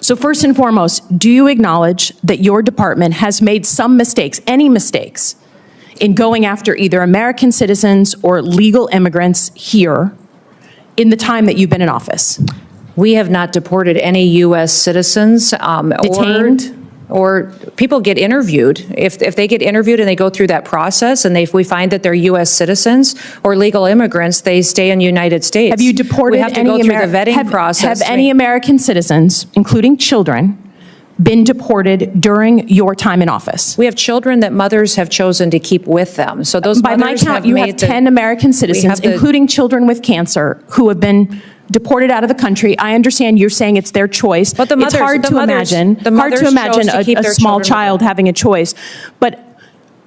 So first and foremost, do you acknowledge that your department has made some mistakes, any mistakes, in going after either American citizens or legal immigrants here in the time that you've been in office? We have not deported any U.S. citizens Detained? or people get interviewed. If they get interviewed and they go through that process and if we find that they're U.S. citizens or legal immigrants, they stay in the United States. Have you deported we have to any go through the vetting process. Have any American citizens, including children, been deported during your time in office? We have children that mothers have chosen to keep with them. So those By my count, you have 10 American citizens, including children with cancer, who have been deported out of the country. I understand you're saying it's their choice. But the mothers, it's hard to imagine a small child having a choice. But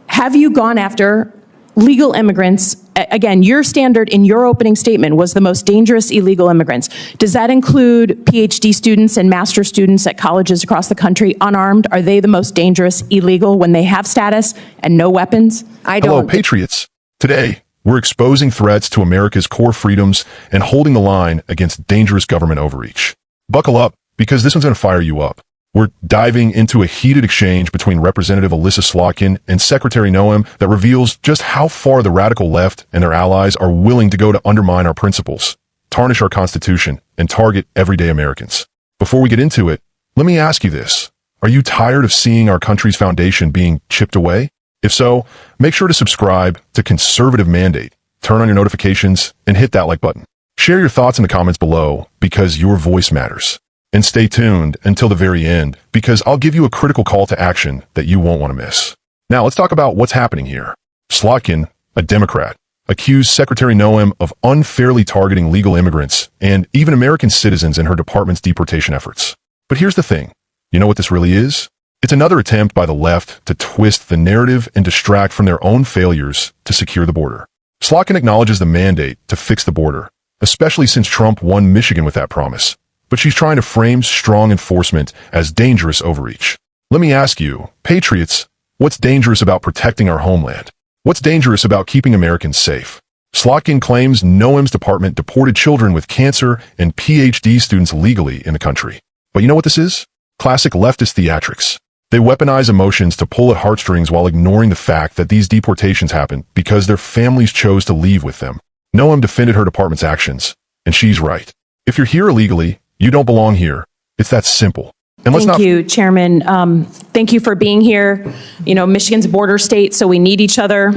have you gone after legal immigrants? Again, your standard in your opening statement was the most dangerous illegal immigrants. Does that include PhD students and master's students at colleges across the country, unarmed? Are they the most dangerous illegal when they have status and no weapons? Hello, Patriots. Today, we're exposing threats to America's core freedoms and holding the line against dangerous government overreach. Buckle up, because this one's going to fire you up. We're diving into a heated exchange between Representative Elissa Slotkin and Secretary Noem that reveals just how far the radical left and their allies are willing to go to undermine our principles, tarnish our Constitution, and target everyday Americans. Before we get into it, let me ask you this. Are you tired of seeing our country's foundation being chipped away? If so, make sure to subscribe to Conservative Mandate, turn on your notifications, and hit that like button. Share your thoughts in the comments below, because your voice matters. And stay tuned until the very end, because I'll give you a critical call to action that you won't want to miss. Now let's talk about what's happening here. Slotkin, a Democrat, accused Secretary Noem of unfairly targeting legal immigrants and even American citizens in her department's deportation efforts. But here's the thing. You know what this really is? It's another attempt by the left to twist the narrative and distract from their own failures to secure the border. Slotkin acknowledges the mandate to fix the border, especially since Trump won Michigan with that promise. But she's trying to frame strong enforcement as dangerous overreach. Let me ask you, Patriots, what's dangerous about protecting our homeland? What's dangerous about keeping Americans safe? Slotkin claims Noem's department deported children with cancer and PhD students legally in the country. But you know what this is? Classic leftist theatrics. They weaponize emotions to pull at heartstrings while ignoring the fact that these deportations happened because their families chose to leave with them. Noem defended her department's actions, and she's right. If you're here illegally, you don't belong here. It's that simple. And Thank you, Chairman. Thank you for being here. You know, Michigan's a border state, so we need each other.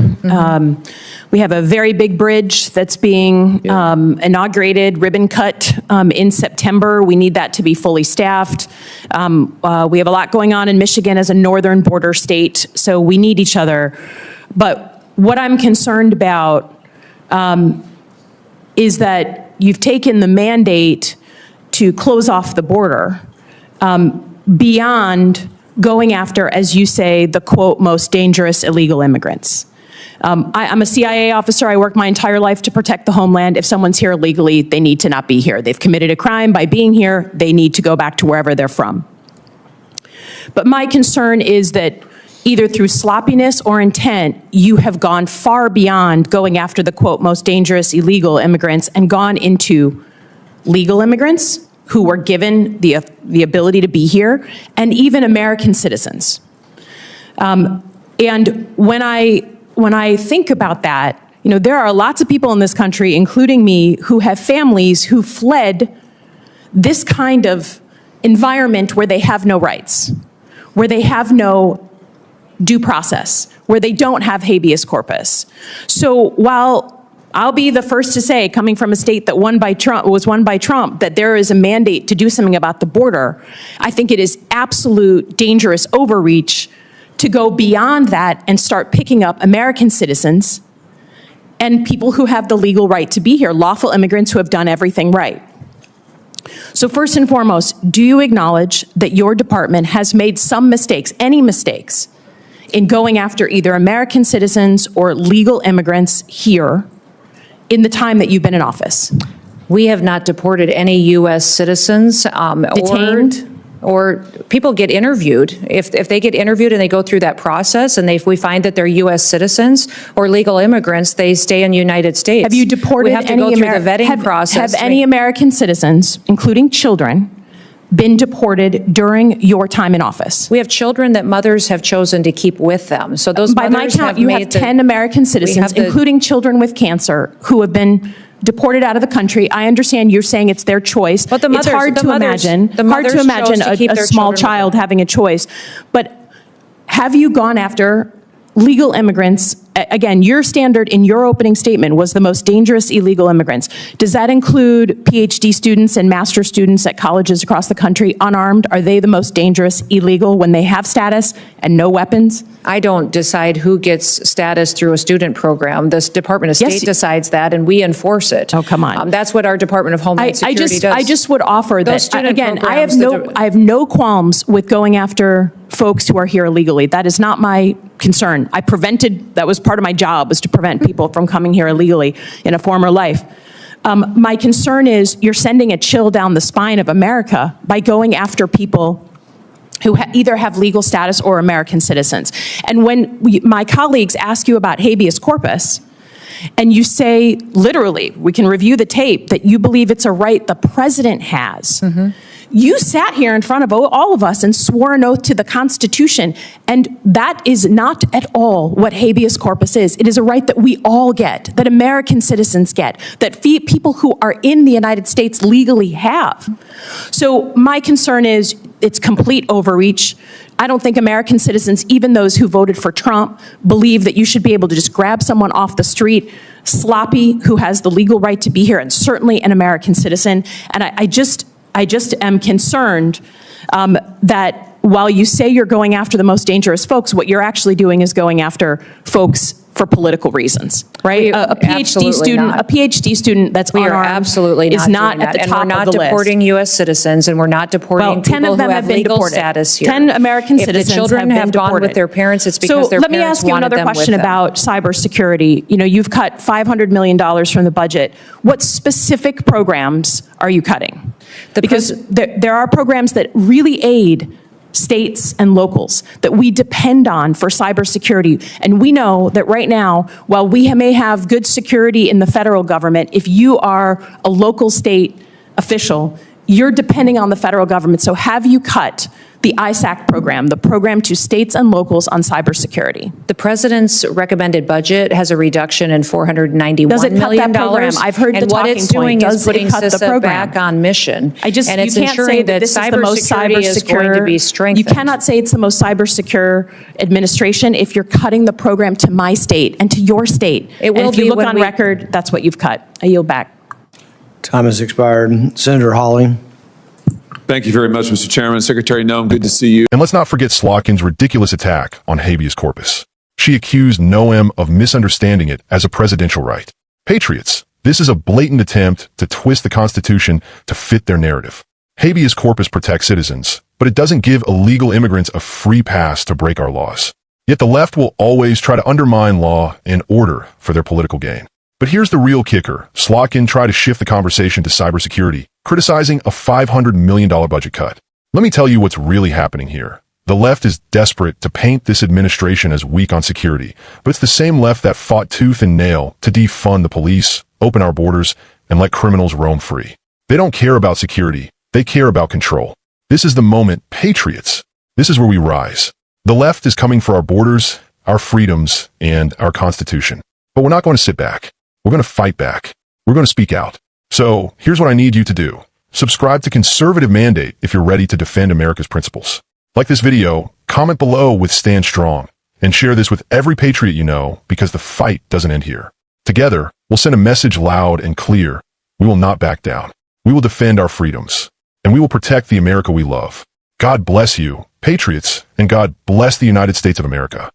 We have a very big bridge that's being inaugurated, ribbon cut in September. We need that to be fully staffed. We have a lot going on in Michigan as a northern border state, so we need each other. But what I'm concerned about is that you've taken the mandate to close off the border beyond going after, as you say, the, quote, most dangerous illegal immigrants. I'm a CIA officer. I worked my entire life to protect the homeland. If someone's here illegally, they need to not be here. They've committed a crime by being here. They need to go back to wherever they're from. But my concern is that either through sloppiness or intent, you have gone far beyond going after the, quote, most dangerous illegal immigrants and gone into legal immigrants who were given the ability to be here, and even American citizens. And when I think about that, you know, there are lots of people in this country, including me, who have families who fled this kind of environment where they have no rights, where they have no due process, where they don't have habeas corpus. So while I'll be the first to say, coming from a state that was won by Trump, that there is a mandate to do something about the border, I think it is absolute dangerous overreach to go beyond that and start picking up American citizens and people who have the legal right to be here, lawful immigrants who have done everything right. So first and foremost, do you acknowledge that your department has made some mistakes, any mistakes, in going after either American citizens or legal immigrants here in the time that you've been in office? We have not deported any U.S. citizens detained, or people get interviewed. If they get interviewed and they go through that process and if we find that they're U.S. citizens or legal immigrants, they stay in the United States. Have you deported we have to go through the vetting process. Have any American citizens, including children, been deported during your time in office? We have children that mothers have chosen to keep with them. So those By my mothers count, have you made have 10 American citizens, including children with cancer, who have been deported out of the country. I understand you're saying it's their choice. But the mothers, it's hard the to mothers- imagine, the hard to mothers imagine chose to keep a their small children with child them. having a choice. But have you gone after legal immigrants? Again, your standard in your opening statement was the most dangerous illegal immigrants. Does that include PhD students and master's students at colleges across the country, unarmed? Are they the most dangerous illegal when they have status and no weapons? I don't decide who gets status through a student program. The Department of State Yes. decides that, and we enforce it. Oh, come on. That's what our Department of Homeland Security does. I just would offer Those that, student again, programs, I have no qualms with going after folks who are here illegally. That is not my concern. That was part of my job, was to prevent people from coming here illegally in a former life. My concern is you're sending a chill down the spine of America by going after people who either have legal status or American citizens. And when my colleagues ask you about habeas corpus, and you say, literally, we can review the tape, that you believe it's a right the president has. You sat here in front of all of us and swore an oath to the Constitution, and that is not at all what habeas corpus is. It is a right that we all get, that American citizens get, that people who are in the United States legally have. So my concern is it's complete overreach. I don't think American citizens, even those who voted for Trump, believe that you should be able to just grab someone off the street, sloppy, who has the legal right to be here, and certainly an American citizen. And I just am concerned that while you say you're going after the most dangerous folks, what you're actually doing is going after folks for political reasons, right? A PhD student that's We are unarmed absolutely not is not doing at the that. top And we're of not the list. deporting U.S. citizens, and we're not deporting Well, 10 people of them who have have been legal deported. status here. 10 American If citizens the children have been gone deported. with their parents, it's because their let me parents ask you wanted another them with question them. about cybersecurity. You know, you've cut $500 million from the budget. What specific programs are you cutting? Because there are programs that really aid states and locals that we depend on for cybersecurity. And we know that right now, while we may have good security in the federal government, if you are a local state official, you're depending on the federal government. So have you cut the ISAC program, the program to states and locals on cybersecurity? The president's recommended budget has a reduction in $491 Does it cut million. that program? I've heard the and what talking it's doing point. is Does it putting cut the CISA program? back on mission. And it's you can't ensuring say that this is the most cybersecurity is going to be strengthened. You cannot say it's the most cyber secure administration if you're cutting the program to my state and to your state. It will and if you be look when on we- record, that's what you've cut. I yield back. Time has expired. Senator Hawley. Thank you very much, Mr. Chairman. Secretary Noem, good to see you. And let's not forget Slotkin's ridiculous attack on habeas corpus. She accused Noem of misunderstanding it as a presidential right. Patriots, this is a blatant attempt to twist the Constitution to fit their narrative. Habeas corpus protects citizens, but it doesn't give illegal immigrants a free pass to break our laws. Yet the left will always try to undermine law and order for their political gain. But here's the real kicker. Slotkin tried to shift the conversation to cybersecurity, criticizing a $500 million budget cut. Let me tell you what's really happening here. The left is desperate to paint this administration as weak on security, but it's the same left that fought tooth and nail to defund the police, open our borders, and let criminals roam free. They don't care about security. They care about control. This is the moment, Patriots. This is where we rise. The left is coming for our borders, our freedoms, and our Constitution. But we're not going to sit back. We're going to fight back. We're going to speak out. So here's what I need you to do. Subscribe to Conservative Mandate if you're ready to defend America's principles. Like this video, comment below with Stand Strong, and share this with every patriot you know, because the fight doesn't end here. Together, we'll send a message loud and clear. We will not back down. We will defend our freedoms, and we will protect the America we love. God bless you, Patriots, and God bless the United States of America.